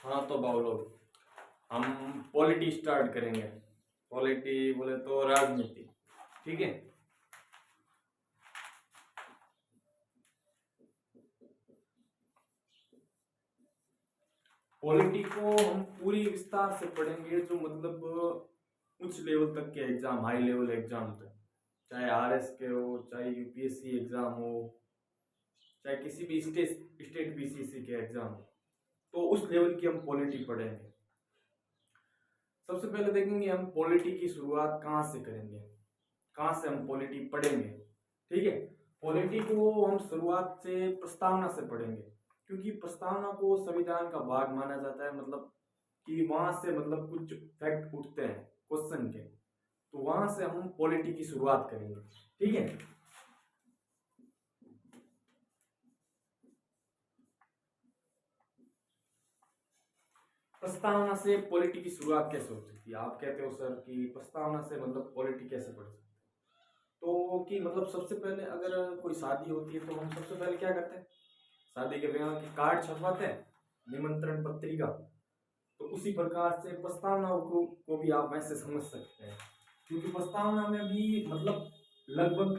हाँ तो बाबू हम पॉलिटी स्टार्ट करेंगे। पॉलिटी बोले तो राजनीति, ठीक है। पॉलिटी को हम पूरी विस्तार से पढ़ेंगे, जो मतलब उच्च लेवल तक के एग्जाम, हाई लेवल एग्जाम तक, चाहे आरएस के हो, चाहे यूपीएससी एग्जाम हो, चाहे किसी भी स्टेट बीसीसी के एग्जाम हो, तो उस लेवल की हम पॉलिटी पढ़ेंगे। सबसे पहले देखेंगे हम पॉलिटी की शुरुआत कहाँ से करेंगे, कहाँ से हम पॉलिटी पढ़ेंगे, ठीक है। पॉलिटी को हम शुरुआत से प्रस्तावना से पढ़ेंगे, क्योंकि प्रस्तावना को संविधान का भाग माना जाता है। मतलब कि वहां से मतलब कुछ फैक्ट उठते हैं क्वेश्चन के, तो वहां से हम पॉलिटी की शुरुआत करेंगे, ठीक है। प्रस्तावना से पॉलिटी की शुरुआत कैसे हो सकती है? आप कहते हो सर कि प्रस्तावना से मतलब पॉलिटी कैसे पढ़ सकते हैं? तो कि मतलब सबसे पहले अगर कोई शादी होती है तो हम सबसे पहले क्या करते हैं? शादी के ब्याह के कार्ड छपवाते हैं, निमंत्रण पत्रिका। तो उसी प्रकार से प्रस्तावना को भी आप वैसे समझ सकते हैं, क्योंकि प्रस्तावना में भी मतलब लगभग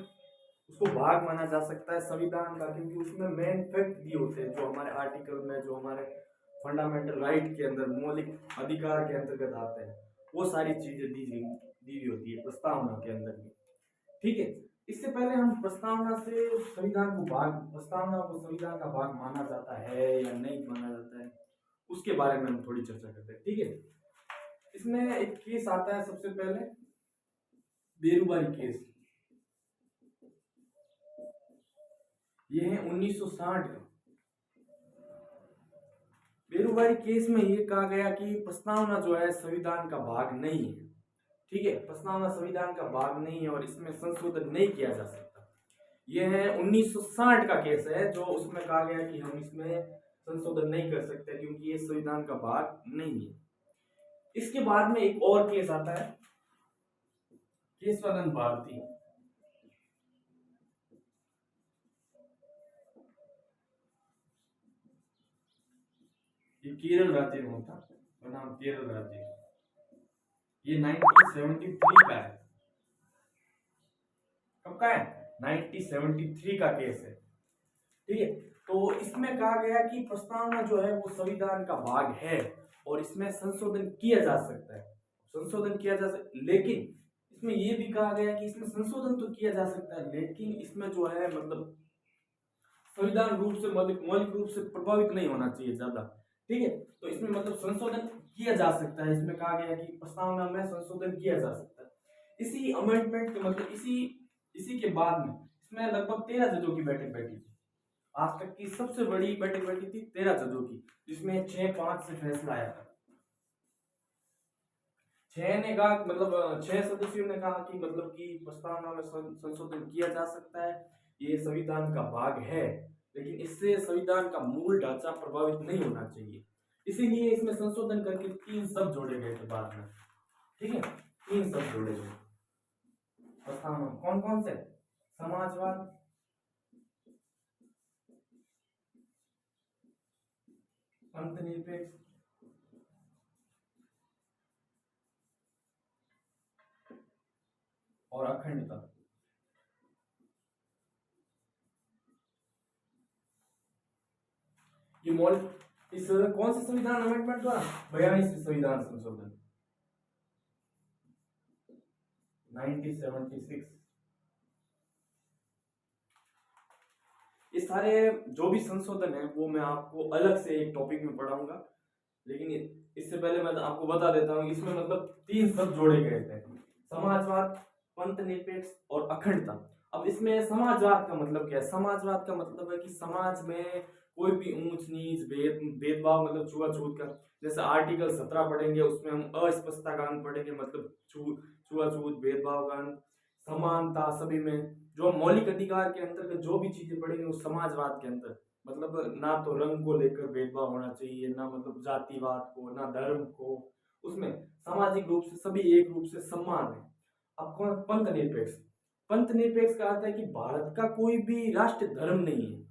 उसको भाग माना जा सकता है संविधान का, क्योंकि उसमें मेन फैक्ट दिए होते हैं जो हमारे आर्टिकल में, जो हमारे फंडामेंटल राइट के अंदर, मौलिक अधिकार के अंतर्गत आते हैं, वो सारी चीजें दी हुई होती है प्रस्तावना के अंदर भी, ठीक है। इससे पहले हम प्रस्तावना से प्रस्तावना को संविधान का भाग माना जाता है या नहीं माना जाता है, उसके बारे में हम थोड़ी चर्चा करते हैं, ठीक है। इसमें एक केस आता है सबसे पहले, बेरुबारी केस। ये है 1960 का। बेरुबारी केस में ये कहा गया कि प्रस्तावना जो है संविधान का भाग नहीं है, ठीक है। प्रस्तावना संविधान का भाग नहीं है और इसमें संशोधन नहीं किया जा सकता। यह है 1960 का केस है, जो उसमें कहा गया कि हम इसमें संशोधन नहीं कर सकते क्योंकि ये संविधान का भाग नहीं है। इसके बाद में एक और केस आता है, केशवानंद भारती। ये केरल राज्य में होता है, नाम केरल राज्य। ये 1973 का है। कब का है? 1973 का केस है, ठीक है। तो इसमें कहा गया कि प्रस्तावना जो है वो संविधान का भाग है और इसमें संशोधन किया जा सकता है, लेकिन इसमें यह भी कहा गया कि इसमें संशोधन तो किया जा सकता है, लेकिन इसमें जो है मतलब संविधान रूप से, मौलिक रूप से प्रभावित नहीं होना चाहिए ज्यादा, ठीक है। तो इसमें मतलब संशोधन किया जा सकता है। इसमें कहा गया कि प्रस्तावना में संशोधन किया जा सकता है। इसी अमेंडमेंट के मतलब इसी के बाद में इसमें लगभग 13 जजों की बैठक बैठी थी। आज तक की सबसे बड़ी बैठक बैठी थी 13 जजों की, जिसमें 6-5 से फैसला आया था। 6 ने कहा मतलब 6 सदस्यों ने कहा कि मतलब कि प्रस्तावना में संशोधन किया जा सकता है, ये संविधान का भाग है, लेकिन इससे संविधान का मूल ढांचा प्रभावित नहीं होना चाहिए। इसीलिए इसमें संशोधन करके 3 शब्द जोड़े गए थे बाद में, ठीक है। 3 शब्द जोड़े गए प्रस्तावना। कौन कौन से? समाजवाद, अंतर्निरपेक्ष और अखंडता। ये मौलिक इस कौन से संविधान अमेंडमेंट द्वारा? 42वें संविधान संशोधन 1976। ये सारे जो भी संशोधन है वो मैं आपको अलग से एक टॉपिक में पढ़ाऊंगा, लेकिन इससे पहले मैं आपको बता देता हूँ, इसमें मतलब 3 शब्द जोड़े गए थे, समाजवाद, पंथ निरपेक्ष और अखंडता। अब इसमें समाजवाद का मतलब क्या है? समाजवाद का मतलब है कि समाज में कोई भी ऊंच नीच, भेदभाव, मतलब छुआछूत का, जैसे आर्टिकल 17 पढ़ेंगे उसमें हम अस्पृश्यता कानून पढ़ेंगे, मतलब छुआछूत, भेदभाव कानून, समानता सभी में, जो मौलिक अधिकार के अंतर्गत जो भी चीजें पढ़ेंगे वो समाजवाद के अंदर, मतलब ना तो रंग को लेकर भेदभाव होना चाहिए, ना मतलब जातिवाद को, ना धर्म को, उसमें सामाजिक रूप से सभी एक रूप से समान है। अब कौन? पंथ निरपेक्ष। पंथ निरपेक्ष का अर्थ है कि भारत का कोई भी राष्ट्र धर्म नहीं है।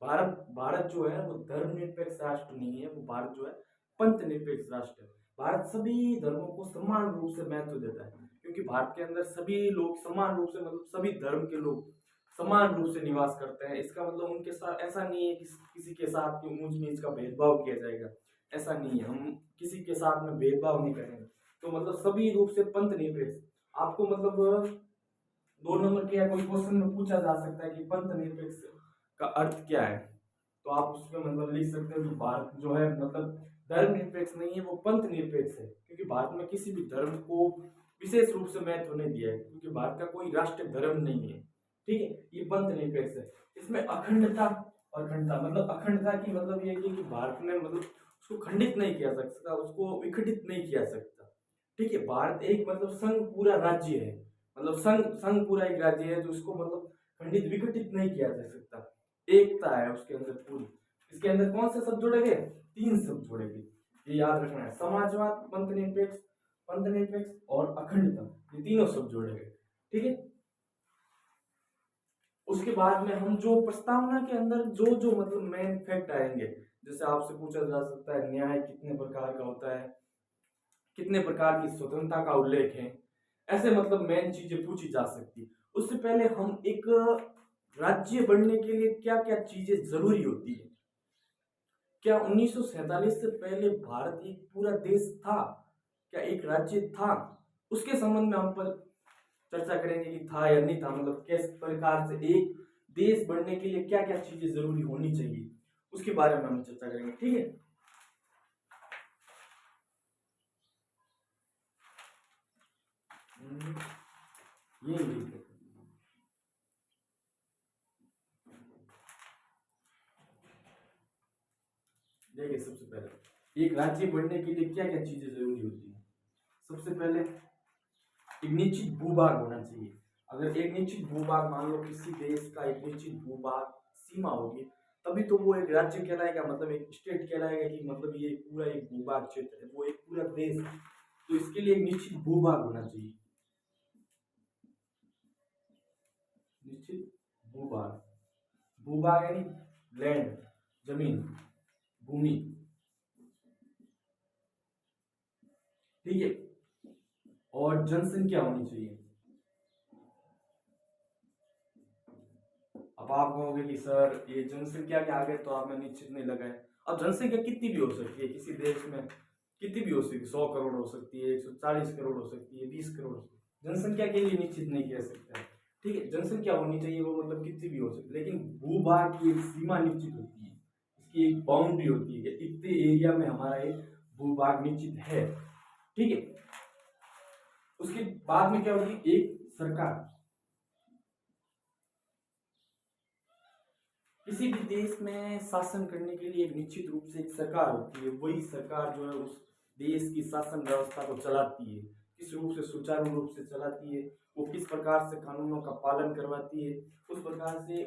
भारत जो है वो धर्म निरपेक्ष राष्ट्र नहीं है, वो भारत जो है पंथ निरपेक्ष राष्ट्र है। भारत सभी धर्मों को समान रूप से महत्व देता है, क्योंकि भारत के अंदर सभी लोग समान रूप से मतलब सभी धर्म के लोग समान रूप से निवास करते हैं। इसका मतलब उनके साथ ऐसा नहीं है कि किसी के साथ ऊंच नीच का भेदभाव किया जाएगा, ऐसा नहीं है। हम किसी के साथ में भेदभाव नहीं करेंगे। तो मतलब सभी रूप से पंथ निरपेक्ष। आपको मतलब 2 नंबर के या कोई क्वेश्चन में पूछा जा सकता है कि पंथ निरपेक्ष का अर्थ क्या है, तो आप उसमें मतलब लिख सकते हो कि भारत जो है मतलब धर्म निरपेक्ष नहीं है, वो पंथ निरपेक्ष है, क्योंकि भारत में किसी भी धर्म को विशेष रूप से महत्व नहीं दिया है, क्योंकि भारत का कोई राष्ट्रीय धर्म नहीं है। ठीक है, ये पंथ निरपेक्ष है। इसमें अखंडता और अखंडता मतलब अखंडता की मतलब ये है कि भारत में मतलब उसको खंडित नहीं किया जा सकता, उसको विघटित नहीं किया सकता। ठीक है, भारत एक मतलब संघ पूरा राज्य है, मतलब संघ संघ पूरा एक राज्य है, तो उसको मतलब खंडित विघटित नहीं किया जा सकता। एकता है उसके अंदर पूरी। इसके अंदर कौन से शब्द जोड़े गए? 3 शब्द जोड़े गए, ये याद रखना है। समाजवाद, पंथ निरपेक्ष और अखंडता, ये तीनों शब्द जोड़े गए। ठीक है, उसके बाद में हम जो प्रस्तावना के अंदर जो जो मतलब मेन फैक्ट आएंगे, जैसे आपसे पूछा जा सकता है न्याय कितने प्रकार का होता है, कितने प्रकार की स्वतंत्रता का उल्लेख है, ऐसे मतलब मेन चीजें पूछी जा सकती है। उससे पहले हम एक राज्य बनने के लिए क्या क्या चीजें जरूरी होती है। क्या 1947 से पहले भारत एक पूरा देश था? क्या एक राज्य था? उसके संबंध में हम पर चर्चा करेंगे कि था या नहीं था, मतलब किस प्रकार से एक देश बनने के लिए क्या क्या चीजें जरूरी होनी चाहिए, उसके बारे में हम चर्चा करेंगे। ठीक है, ये देखिए, सबसे पहले एक राज्य बनने के लिए क्या क्या चीजें जरूरी होती है। सबसे पहले एक निश्चित भूभाग होना चाहिए। अगर एक निश्चित भूभाग, मान लो किसी देश का एक निश्चित भूभाग सीमा होगी, तभी तो वो एक राज्य कहलाएगा, मतलब एक स्टेट कहलाएगा कि मतलब ये पूरा एक भूभाग क्षेत्र है, वो एक पूरा देश है। तो इसके लिए एक निश्चित भूभाग होना चाहिए, निश्चित भूभाग। भूभाग यानी लैंड, जमीन, भूमि। ठीक है, और जनसंख्या होनी चाहिए। अब आप कहोगे कि सर ये जनसंख्या के आगे तो आपने निश्चित नहीं लगाए। अब जनसंख्या कितनी भी हो सकती है किसी देश में, कितनी भी हो सकती है, 100 करोड़ हो सकती है, 140 करोड़ हो सकती है, 20 करोड़ हो सकती है, जनसंख्या के लिए निश्चित नहीं कह सकते। ठीक है, जनसंख्या होनी चाहिए, वो मतलब कितनी भी हो सकती है, लेकिन भूभाग की एक सीमा निश्चित होती है, इसकी एक बाउंड्री होती है कि इतने एरिया में हमारा एक भूभाग निश्चित है। ठीक है, उसके बाद में क्या होगी, एक सरकार। किसी भी देश में शासन करने के लिए एक निश्चित रूप से एक सरकार होती है, वही सरकार जो है उस देश की शासन व्यवस्था को चलाती है, किस रूप से सुचारू रूप से चलाती है, वो किस प्रकार से कानूनों का पालन करवाती है, उस प्रकार से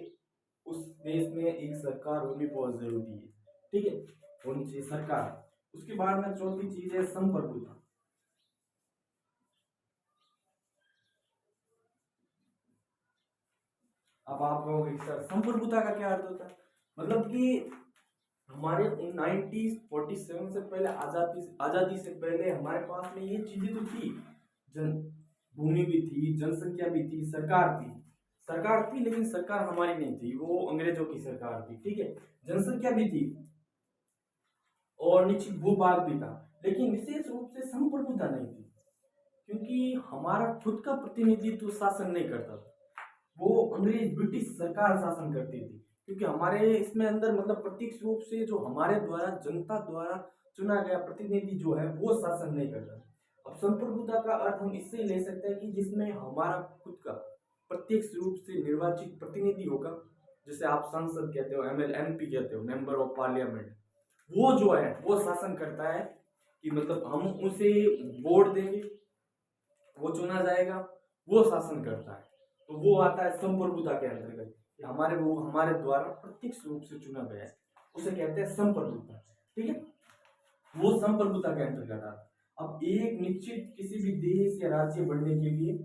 उस देश में एक सरकार होनी बहुत जरूरी है। ठीक है, होनी चाहिए सरकार। उसके बाद में चौथी चीज है संप्रभुता। अब आप कहोगे सर संप्रभुता का क्या अर्थ होता है, मतलब कि हमारे 1947 से पहले आजादी से पहले हमारे पास में ये चीजें तो थी, जन भूमि भी थी, जनसंख्या भी थी, सरकार थी, लेकिन सरकार हमारी नहीं थी, वो अंग्रेजों की सरकार थी। ठीक है, जनसंख्या भी थी और निश्चित भूभाग भी था, लेकिन विशेष रूप से संप्रभुता नहीं थी, क्योंकि हमारा खुद का प्रतिनिधित्व शासन नहीं करता था, वो अंग्रेज ब्रिटिश सरकार शासन करती थी। क्योंकि हमारे इसमें अंदर मतलब प्रत्यक्ष रूप से जो हमारे द्वारा जनता द्वारा चुना गया प्रतिनिधि जो है वो शासन नहीं करता। अब संप्रभुता का अर्थ हम इससे ले सकते हैं कि जिसमें हमारा खुद का प्रत्यक्ष रूप से निर्वाचित प्रतिनिधि होगा, जैसे आप संसद कहते हो, एमएल एमपी कहते हो, मेंबर ऑफ पार्लियामेंट, वो जो है वो शासन करता है कि मतलब हम उसे वोट देंगे, वो चुना जाएगा, वो शासन करता है। तो वो आता है संप्रभुता के अंतर्गत, हमारे वो हमारे द्वारा प्रत्यक्ष रूप से चुना गया है, उसे कहते हैं संप्रभुता। ठीक है, वो संप्रभुता के अंतर्गत आता है। अब एक निश्चित किसी भी देश या राज्य बनने के लिए,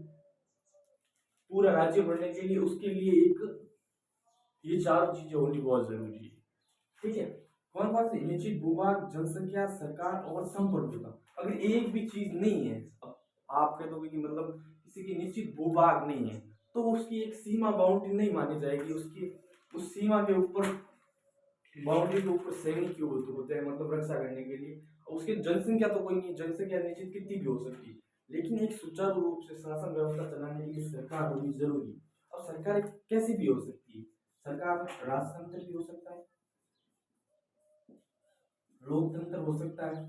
पूरा राज्य बनने के लिए, उसके लिए एक ये चारों चीजें होनी बहुत जरूरी है। ठीक है, कौन कौन से निश्चित भूभाग, जनसंख्या, सरकार और संप्रभुता। अगर एक भी चीज नहीं है, अब आप कह दोगे कि मतलब किसी की निश्चित भूभाग नहीं है तो उसकी एक सीमा बाउंड्री नहीं मानी जाएगी, उसकी उस सीमा के ऊपर, बाउंड्री के ऊपर सैनिक क्यों होते हैं, मतलब रक्षा करने के लिए। उसकी जनसंख्या तो कोई नहीं, जनसंख्या निश्चित कितनी भी हो सकती है, लेकिन एक सुचारू रूप से शासन व्यवस्था चलाने के लिए सरकार होनी जरूरी है। अब सरकार कैसी भी हो सकती है, सरकार राजतंत्र भी हो सकता है, लोकतंत्र हो सकता है,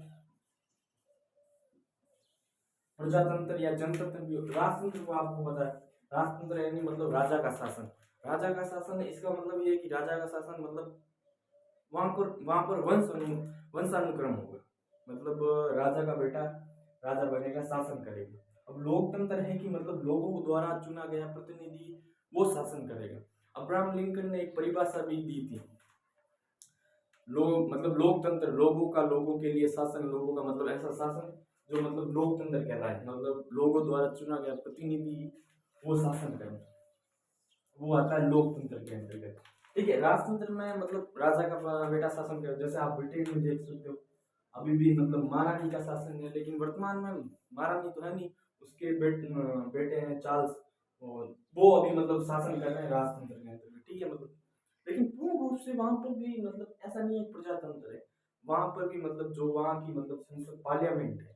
प्रजातंत्र या जनतंत्र भी हो। राजतंत्र को आपको पता है, राजतंत्र यानी मतलब राजा का शासन। राजा का शासन, इसका मतलब ये है कि राजा का शासन मतलब वहां पर वंशानुक्रम होगा, मतलब राजा का बेटा राजा बनेगा, शासन करेगा। अब लोकतंत्र है कि मतलब लोगों द्वारा चुना गया प्रतिनिधि वो शासन करेगा। अब्राहम लिंकन ने एक परिभाषा भी दी थी, लोग मतलब लोकतंत्र, लोगों का लोगों के लिए शासन, लोगों का मतलब ऐसा शासन जो मतलब लोकतंत्र कहलाए, मतलब लोगों द्वारा चुना गया प्रतिनिधि वो शासन करे, वो आता है लोकतंत्र के अंतर्गत। ठीक है, राजतंत्र में मतलब राजा का बेटा शासन करे, जैसे आप ब्रिटेन में देख सकते हो, अभी भी मतलब महारानी का शासन है, लेकिन वर्तमान में महारानी तो है नहीं, उसके बेटे हैं चार्ल्स, और वो अभी मतलब शासन कर रहे हैं राजतंत्र के अंतर्गत। ठीक है, मतलब लेकिन पूर्ण रूप से वहां पर भी मतलब ऐसा नहीं है, प्रजातंत्र है, वहां पर भी मतलब जो वहां की मतलब संसद पार्लियामेंट है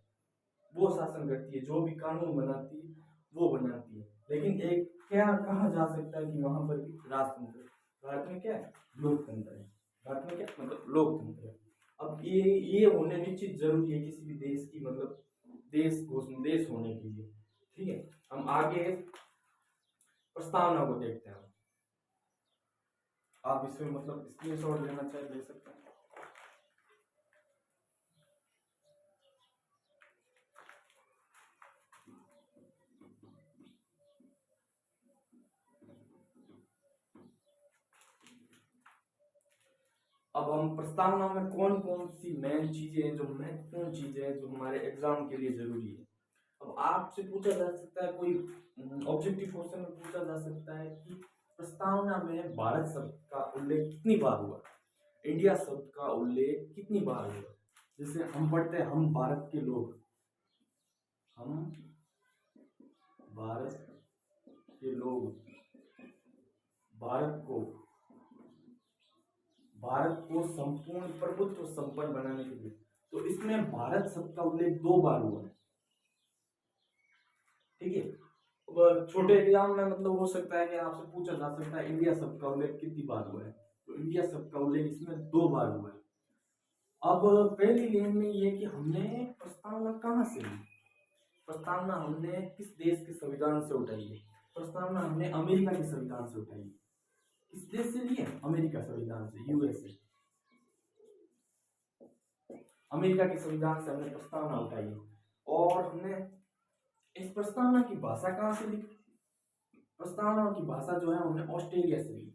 वो शासन करती है, जो भी कानून बनाती है वो बनाती है। लेकिन एक क्या कहा जा सकता है कि वहां पर भी राजतंत्र है, भारत में क्या है, लोकतंत्र है, भारत में क्या मतलब लोकतंत्र है। अब ये होने निश्चित जरूरी है किसी भी देश की, मतलब देश होने के लिए। ठीक है, हम आगे प्रस्तावना को देखते हैं। आप इसमें मतलब स्क्रीनशॉट लेना चाहे ले सकते हैं। अब हम प्रस्तावना में कौन कौन सी मेन चीजें हैं, जो महत्वपूर्ण चीजें हैं जो हमारे एग्जाम के लिए जरूरी है। अब आपसे पूछा जा सकता है, कोई ऑब्जेक्टिव क्वेश्चन में पूछा जा सकता है कि प्रस्तावना में भारत शब्द का उल्लेख कितनी बार हुआ, इंडिया शब्द का उल्लेख कितनी बार हुआ। जैसे हम पढ़ते हैं, हम भारत के लोग, हम भारत के लोग, भारत को संपूर्ण प्रभुत्व संपन्न बनाने के लिए, तो इसमें भारत शब्द का उल्लेख 2 बार हुआ है। ठीक है, छोटे एग्जाम में मतलब हो सकता है कि आपसे पूछा जा सकता है इंडिया शब्द का उल्लेख कितनी बार हुआ है, तो इंडिया शब्द का उल्लेख इसमें 2 बार हुआ है। अब पहली लाइन में ये कि हमने प्रस्तावना कहाँ से ली, प्रस्तावना हमने किस देश के संविधान से उठाई है, प्रस्तावना हमने अमेरिका के संविधान से उठाई है। किस देश से ली है, अमेरिका संविधान से, यूएसए, अमेरिका के संविधान से हमने प्रस्तावना उठाई है। और हमने इस प्रस्तावना की भाषा कहाँ से ली, प्रस्तावना की भाषा जो है हमने ऑस्ट्रेलिया से ली,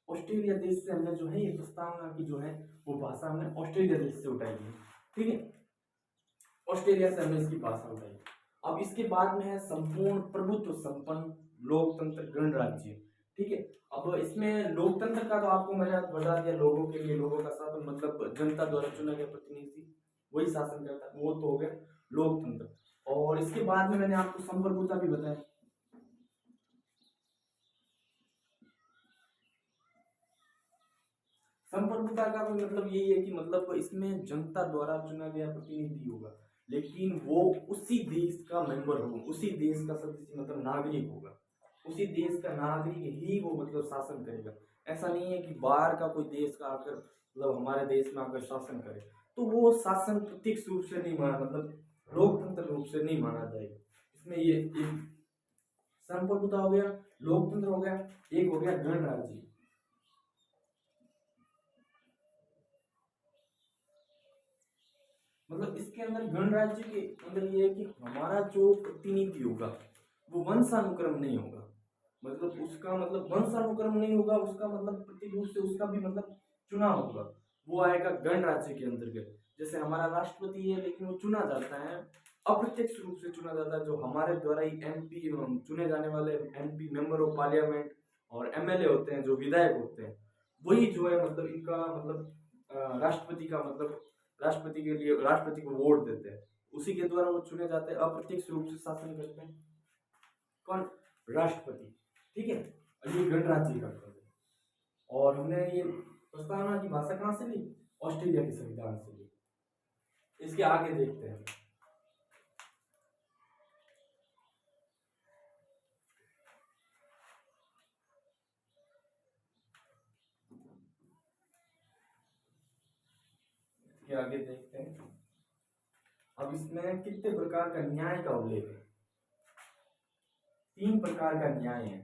ऑस्ट्रेलिया देश से हमने जो है ये प्रस्तावना की जो है वो भाषा हमने ऑस्ट्रेलिया देश से उठाई है। ठीक है, ऑस्ट्रेलिया से हमने इसकी भाषा उठाई। अब इसके बाद में है संपूर्ण प्रभुत्व संपन्न लोकतंत्र गणराज्य। ठीक है, अब इसमें लोकतंत्र का तो आपको मैंने बता दिया, लोगों के लिए लोगों का शासन, मतलब जनता द्वारा चुना गया प्रतिनिधि वही शासन करता है, वो तो हो गया लोकतंत्र। और इसके बाद में मैंने आपको संप्रभुता भी बताया। संप्रभुता का भी मतलब यही है कि मतलब इसमें जनता द्वारा चुना गया प्रतिनिधि होगा, लेकिन वो उसी देश का मेंबर होगा, उसी देश का सदस्य मतलब नागरिक होगा, उसी देश का नागरिक ही वो मतलब शासन करेगा। ऐसा नहीं है कि बाहर का कोई देश का आकर मतलब हमारे देश में आकर शासन करे, तो वो शासन प्रत्यक्ष रूप से नहीं माना, मतलब लोकतंत्र रूप से नहीं माना जाएगा। इसमें ये एक संप्रभुता हो गया, लोकतंत्र हो गया, एक हो गया गणराज्य। मतलब इसके अंदर गणराज्य के अंदर ये है कि हमारा जो प्रतिनिधि होगा वो वंशानुक्रम नहीं होगा, मतलब उसका मतलब वंशानुक्रम नहीं होगा, उसका मतलब प्रत्येक रूप से उसका भी मतलब चुनाव होगा, वो आएगा गणराज्य के अंतर्गत। जैसे हमारा राष्ट्रपति है, लेकिन वो चुना जाता है अप्रत्यक्ष रूप से चुना जाता है, जो हमारे द्वारा ही एमपी चुने जाने वाले एमपी मेंबर ऑफ पार्लियामेंट और एमएलए होते हैं, जो विधायक होते हैं, वही जो है मतलब इनका मतलब राष्ट्रपति का मतलब राष्ट्रपति के लिए राष्ट्रपति को वोट देते हैं, उसी के द्वारा वो चुने जाते हैं, अप्रत्यक्ष रूप से शासन करते हैं। कौन? राष्ट्रपति। ठीक है, और ये गणराज्य का कर्तव्य है। और हमने ये प्रस्तावना की भाषा कहाँ से ली? ऑस्ट्रेलिया के संविधान से ली। इसके आगे देखते हैं। इसके आगे देखते हैं। अब इसमें कितने प्रकार का न्याय का उल्लेख है? 3 प्रकार का न्याय है।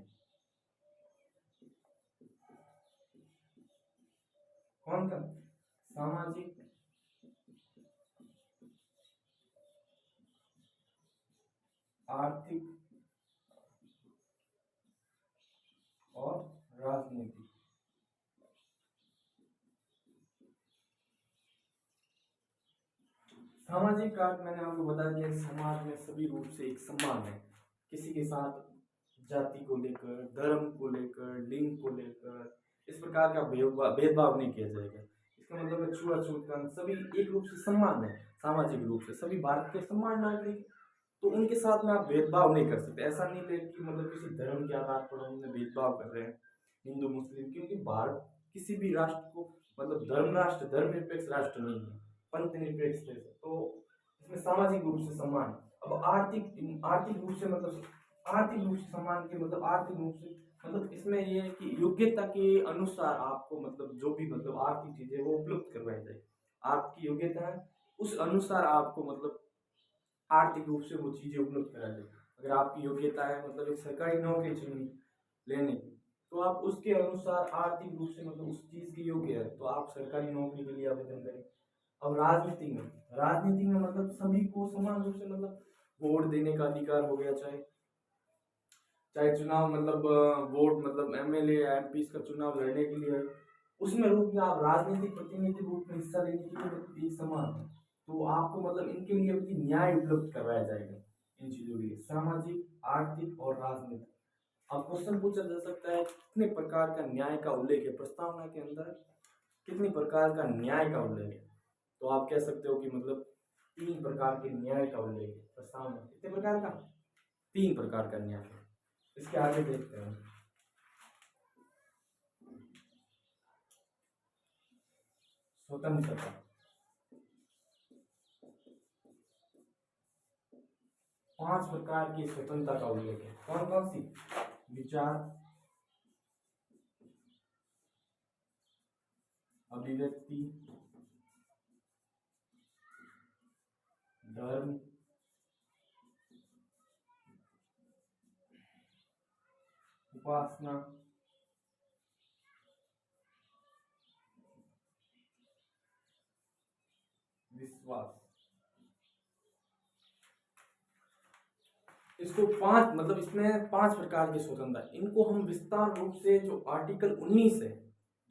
कौन सा? सामाजिक, आर्थिक और राजनीतिक। सामाजिक का मैंने आपको बता दिया, समाज में सभी रूप से एक सम्मान है, किसी के साथ जाति को लेकर, धर्म को लेकर, लिंग को लेकर इस प्रकार का भेदभाव नहीं किया जाएगा। इसका मतलब है छुआछूत का, सभी एक रूप से सम्मान है। सामाजिक रूप से सभी भारत के सम्मान नागरिक, तो उनके साथ में आप भेदभाव नहीं कर सकते। ऐसा नहीं है कि मतलब किसी धर्म के आधार पर हम भेदभाव कर रहे हैं, हिंदू मुस्लिम, क्योंकि भारत किसी भी राष्ट्र को मतलब धर्म राष्ट्र, धर्मनिरपेक्ष राष्ट्र नहीं है, पंथ निरपेक्ष देश है। तो इसमें सामाजिक रूप से सम्मान। अब आर्थिक आर्थिक रूप से मतलब आर्थिक रूप से सम्मान के मतलब आर्थिक रूप से मतलब इसमें ये है कि योग्यता के अनुसार आपको मतलब जो भी मतलब आर्थिक चीजें वो उपलब्ध करवाई जाए। आपकी योग्यता है उस अनुसार आपको मतलब आर्थिक रूप से वो चीजें उपलब्ध करा जाए। अगर आपकी योग्यता है मतलब एक सरकारी नौकरी चुनी लेने की, तो आप उसके अनुसार आर्थिक रूप से मतलब उस चीज के योग्य है तो आप सरकारी नौकरी के लिए आवेदन करें। अब राजनीति में मतलब सभी को समान रूप से मतलब वोट देने का अधिकार हो गया, चाहे चाहे चुनाव मतलब वोट मतलब एमएलए या एमपी का चुनाव लड़ने के लिए, उसमें रूप में आप राजनीतिक प्रतिनिधि रूप में हिस्सा लेने के लिए मतलब एक समान है। तो आपको मतलब इनके लिए भी न्याय उपलब्ध करवाया जाएगा, इन चीजों के लिए सामाजिक, आर्थिक और राजनीतिक। अब क्वेश्चन पूछा जा सकता है कितने प्रकार का न्याय का उल्लेख है प्रस्तावना के अंदर, कितने प्रकार का न्याय का उल्लेख है? तो आप कह सकते हो कि मतलब 3 प्रकार के न्याय का उल्लेख है प्रस्तावना। कितने प्रकार का? 3 प्रकार का न्याय है। इसके आगे देखते हैं। स्वतंत्रता, 5 प्रकार की स्वतंत्रता का उल्लेख है। कौन कौन सी? विचार, अभिव्यक्ति, धर्म, उपासना, विश्वास। इसको 5 मतलब इसमें 5 प्रकार की स्वतंत्रता, इनको हम विस्तार रूप से जो आर्टिकल 19 है,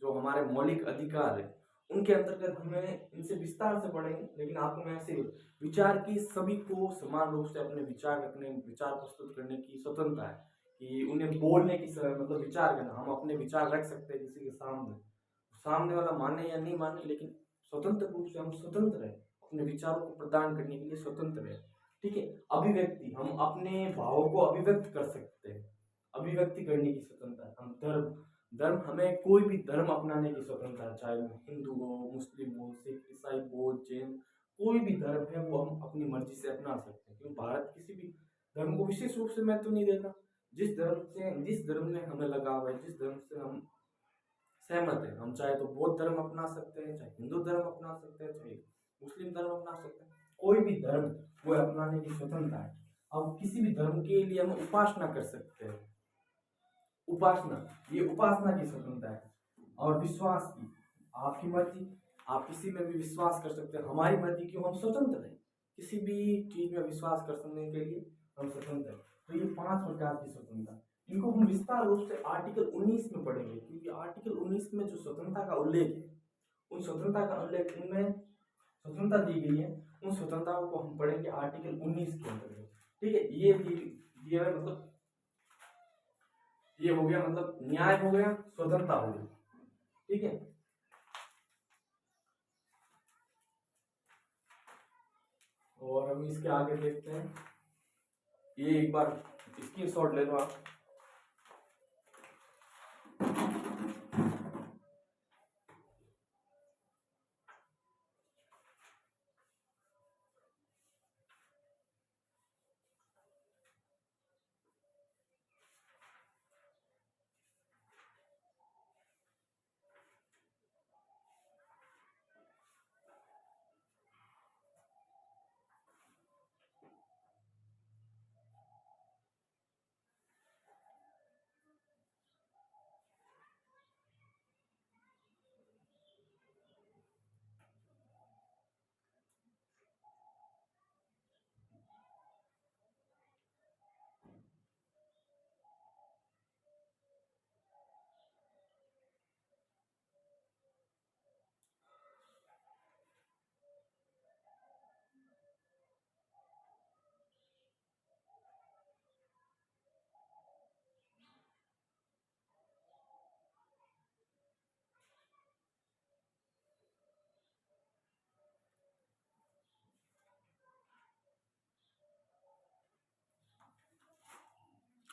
जो हमारे मौलिक अधिकार है, उनके अंतर्गत हमें इनसे विस्तार से पढ़ेंगे। लेकिन आपको मैं ऐसे विचार की सभी को समान रूप से अपने विचार रखने, विचार प्रस्तुत करने की स्वतंत्रता है कि उन्हें बोलने की मतलब विचार करना, हम अपने विचार रख सकते हैं किसी के सामने, सामने वाला माने या नहीं माने, लेकिन स्वतंत्र रूप से हम स्वतंत्र है, अपने विचारों को प्रदान करने के लिए स्वतंत्र है। ठीक है, अभिव्यक्ति, हम अपने भावों को अभिव्यक्त कर सकते हैं, अभिव्यक्ति करने की स्वतंत्रता। हम धर्म हमें कोई भी धर्म अपनाने की स्वतंत्रता, चाहे हिंदू हो, मुस्लिम हो, सिख, ईसाई, बौद्ध, जैन, कोई भी धर्म है वो हम अपनी मर्जी से अपना सकते हैं, क्योंकि भारत किसी भी धर्म को विशेष रूप से महत्व नहीं देता। जिस धर्म में हमें लगाव है, जिस धर्म से हम सहमत है, हम चाहे तो बौद्ध धर्म अपना सकते हैं, चाहे हिंदू धर्म अपना सकते हैं, चाहे मुस्लिम धर्म अपना सकते हैं, कोई भी धर्म वो अपनाने की स्वतंत्रता है। अब किसी भी धर्म के लिए हम उपासना कर सकते हैं, उपासना, ये उपासना की स्वतंत्रता है। और विश्वास की, आपकी मर्जी, आप किसी में भी विश्वास कर सकते हैं, हमारी मर्जी क्यों, हम स्वतंत्र हैं, किसी भी चीज में विश्वास कर सकने के लिए हम स्वतंत्र हैं। तो ये 5 प्रकार की स्वतंत्रता, इनको हम विस्तार रूप से आर्टिकल 19 में पढ़ेंगे, क्योंकि आर्टिकल 19 में जो स्वतंत्रता का उल्लेख है, उन स्वतंत्रता का उल्लेख, उनमें स्वतंत्रता दी गई है, उन स्वतंत्रताओं को हम पढ़ेंगे आर्टिकल 19 के अंतर्गत। ठीक है, ये मतलब ये हो गया मतलब न्याय हो गया, स्वतंत्रता हो गई। ठीक है। और हम इसके आगे देखते हैं, ये एक बार स्क्रीनशॉट ले लो आप।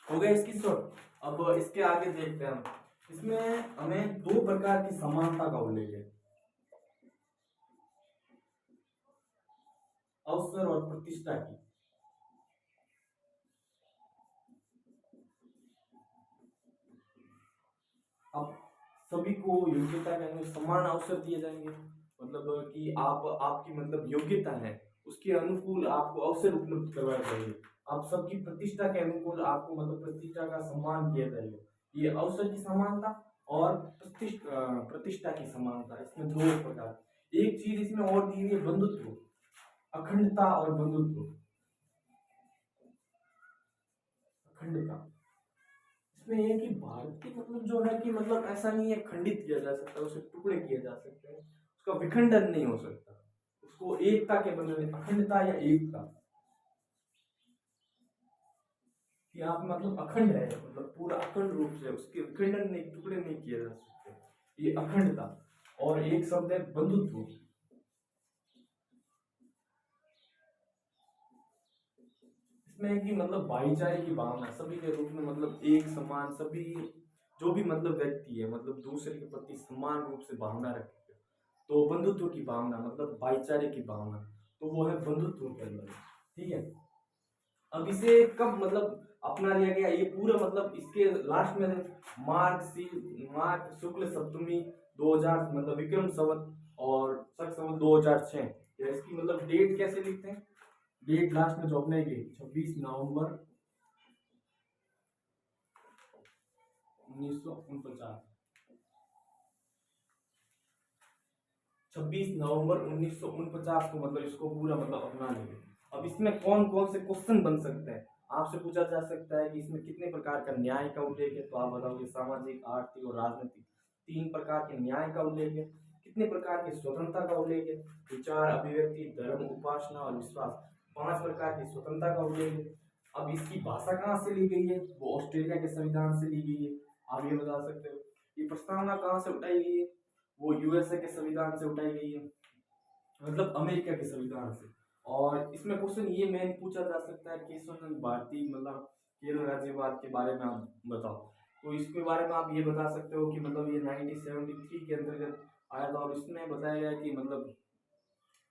हो गया इसकी शॉर्ट। अब इसके आगे देखते हैं हम, इसमें हमें दो प्रकार की समानता का उल्लेख है, अवसर और प्रतिष्ठा की। अब सभी को योग्यता के अनुसार समान अवसर दिए जाएंगे, मतलब कि आप आपकी मतलब योग्यता है उसके अनुकूल आपको अवसर उपलब्ध करवाए जाएंगे। आप सबकी प्रतिष्ठा के अनुकूल आपको मतलब प्रतिष्ठा का सम्मान किया जाएगा। ये अवसर की समानता और प्रतिष्ठा की समानता, इसमें दो प्रकार। एक चीज इसमें और दी हुई है, बंधुत्व, अखंडता और बंधुत्व। अखंडता इसमें ये कि भारत की मतलब जो है कि मतलब ऐसा नहीं है खंडित किया जा सकता, उसे टुकड़े किए जा सकते हैं, उसका विखंडन नहीं हो सकता, उसको एकता के बंधन में, अखंडता या एकता कि आप मतलब अखंड है, मतलब पूरा अखंड रूप से उसके विखंडन नहीं, टुकड़े नहीं किए जा सकते, ये अखंडता। और एक शब्द है बंधुत्व। इसमें कि मतलब भाईचारे की भावना, सभी के रूप में मतलब एक समान, सभी जो भी मतलब व्यक्ति है मतलब दूसरे के प्रति समान रूप से भावना रखे, तो बंधुत्व की भावना मतलब भाईचारे की भावना, तो वो है बंधुत्व के अंदर। ठीक है। अब इसे कब मतलब अपना लिया गया, ये पूरा मतलब इसके लास्ट में मार्ग शुक्ल सप्तमी 2000 मतलब विक्रम संवत और शक संवत 2006, या इसकी मतलब डेट कैसे लिखते हैं, डेट लास्ट में जो अपने गई 26 नवंबर 1949, 26 नवंबर 1949 को मतलब इसको पूरा मतलब अपना लेंगे। अब इसमें कौन कौन से क्वेश्चन बन सकते हैं, आपसे पूछा जा सकता है कि इसमें कितने प्रकार का न्याय का उल्लेख है, तो आप बताओगे सामाजिक, आर्थिक और राजनीतिक, 3 प्रकार के न्याय का उल्लेख है। कितने प्रकार की स्वतंत्रता का उल्लेख है, विचार, अभिव्यक्ति, धर्म, उपासना और विश्वास, 5 प्रकार की स्वतंत्रता का उल्लेख है। अब इसकी भाषा कहाँ से ली गई है, वो ऑस्ट्रेलिया के संविधान से ली गई है, आप ये बता सकते हो। ये प्रस्तावना कहाँ से उठाई गई है, वो यूएसए के संविधान से उठाई गई है, मतलब अमेरिका के संविधान से। और इसमें क्वेश्चन ये मेन पूछा जा सकता है केशवानंद भारती मतलब केरल राज्यवाद के बारे में आप बताओ, तो इसके बारे में आप ये बता सकते हो कि मतलब ये 1973 के अंतर्गत आया था, और इसमें बताया गया कि मतलब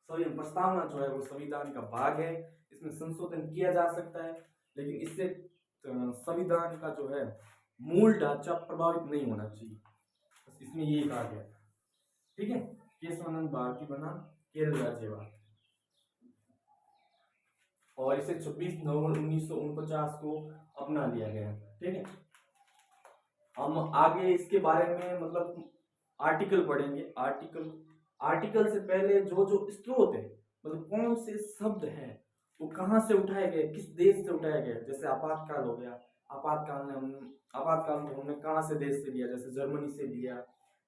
सभी प्रस्तावना जो है वो संविधान का भाग है, इसमें संशोधन किया जा सकता है, लेकिन इससे संविधान का जो है मूल ढांचा प्रभावित नहीं होना चाहिए, बस इसमें ये कहा गया। ठीक है। केशवानंद भारती बना केरल राज्यवाद, और इसे 26 नवंबर 1949 को अपना लिया गया। ठीक है। हम आगे इसके बारे में मतलब आर्टिकल पढ़ेंगे। आर्टिकल से पहले जो जो स्रोत है, मतलब कौन से शब्द हैं वो कहाँ से उठाए गए, किस देश से उठाया गया, जैसे आपातकाल हो गया, आपातकाल को हमने कहाँ से देश से लिया, जैसे जर्मनी से लिया।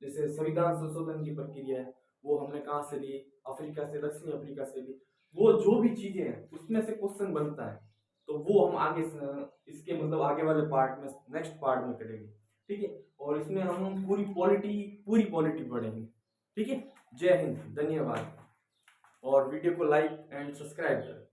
जैसे संविधान संशोधन की प्रक्रिया है वो हमने कहाँ से ली, अफ्रीका से, दक्षिणी अफ्रीका से ली। वो जो भी चीजें हैं उसमें से क्वेश्चन बनता है, तो वो हम आगे इसके मतलब आगे वाले पार्ट में, नेक्स्ट पार्ट में करेंगे। ठीक है, और इसमें हम पूरी पॉलिटी पढ़ेंगे। ठीक है, जय हिंद, धन्यवाद, और वीडियो को लाइक एंड सब्सक्राइब करें।